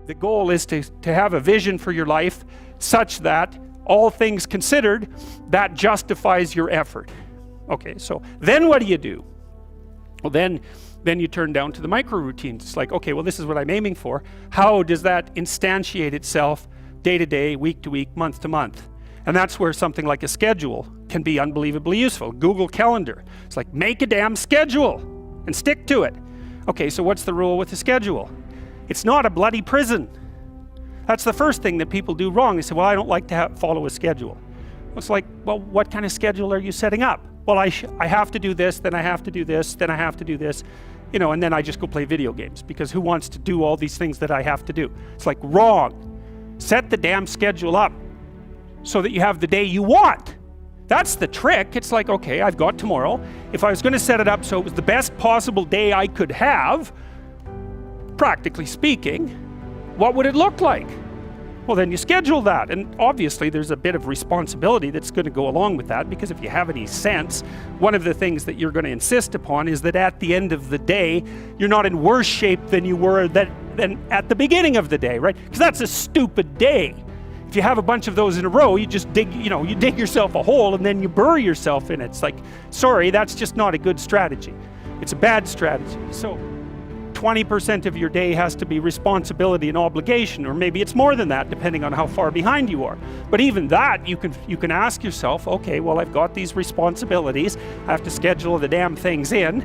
The goal is to have a vision for your life such that, all things considered, that justifies your effort. Okay, so then what do? Well, then you turn down to the micro routines. It's like, okay, well, this is what I'm aiming for. How does that instantiate itself day to day, week to week, month to month? And that's where something like a schedule can be unbelievably useful. Google Calendar. It's like, make a damn schedule and stick to it. Okay, so what's the rule with a schedule? It's not a bloody prison. That's the first thing that people do wrong. They say, well, I don't like to follow a schedule. It's like, well, what kind of schedule are you setting up? Well, I have to do this, then I have to do this, then I have to do this, you know, and then I just go play video games, because who wants to do all these things that I have to do? It's like, wrong. Set the damn schedule up so that you have the day you want. That's the trick. It's like, okay, I've got tomorrow. If I was going to set it up so it was the best possible day I could have, practically speaking, what would it look like? Well, then you schedule that, and obviously there's a bit of responsibility that's going to go along with that, because if you have any sense, one of the things that you're going to insist upon is that at the end of the day, you're not in worse shape than you were than at the beginning of the day, right? Because that's a stupid day. If you have a bunch of those in a row, you just dig yourself a hole and then you bury yourself in it. It's like, sorry, that's just not a good strategy. It's a bad strategy. So 20% of your day has to be responsibility and obligation, or maybe it's more than that, depending on how far behind you are. But even that, you can ask yourself, okay, well, I've got these responsibilities. I have to schedule the damn things in.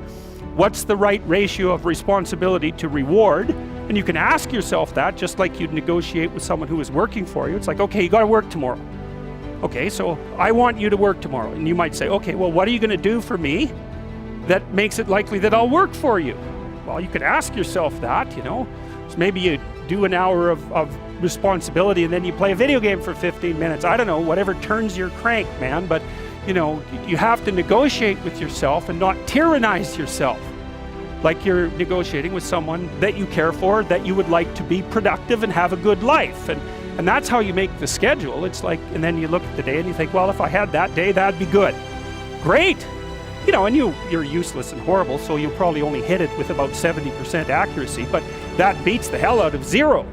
What's the right ratio of responsibility to reward? And you can ask yourself that, just like you'd negotiate with someone who is working for you. It's like, okay, you got to work tomorrow. Okay, so I want you to work tomorrow. And you might say, okay, well, what are you going to do for me that makes it likely that I'll work for you? Well, you could ask yourself that, you know. So maybe you do an hour of responsibility and then you play a video game for 15 minutes. I don't know, whatever turns your crank, man. But, you know, you have to negotiate with yourself and not tyrannize yourself. Like you're negotiating with someone that you care for, that you would like to be productive and have a good life. And that's how you make the schedule. It's like, and then you look at the day and you think, well, if I had that day, that'd be good. Great. You know, and you're useless and horrible, so you'll probably only hit it with about 70% accuracy, but that beats the hell out of 0.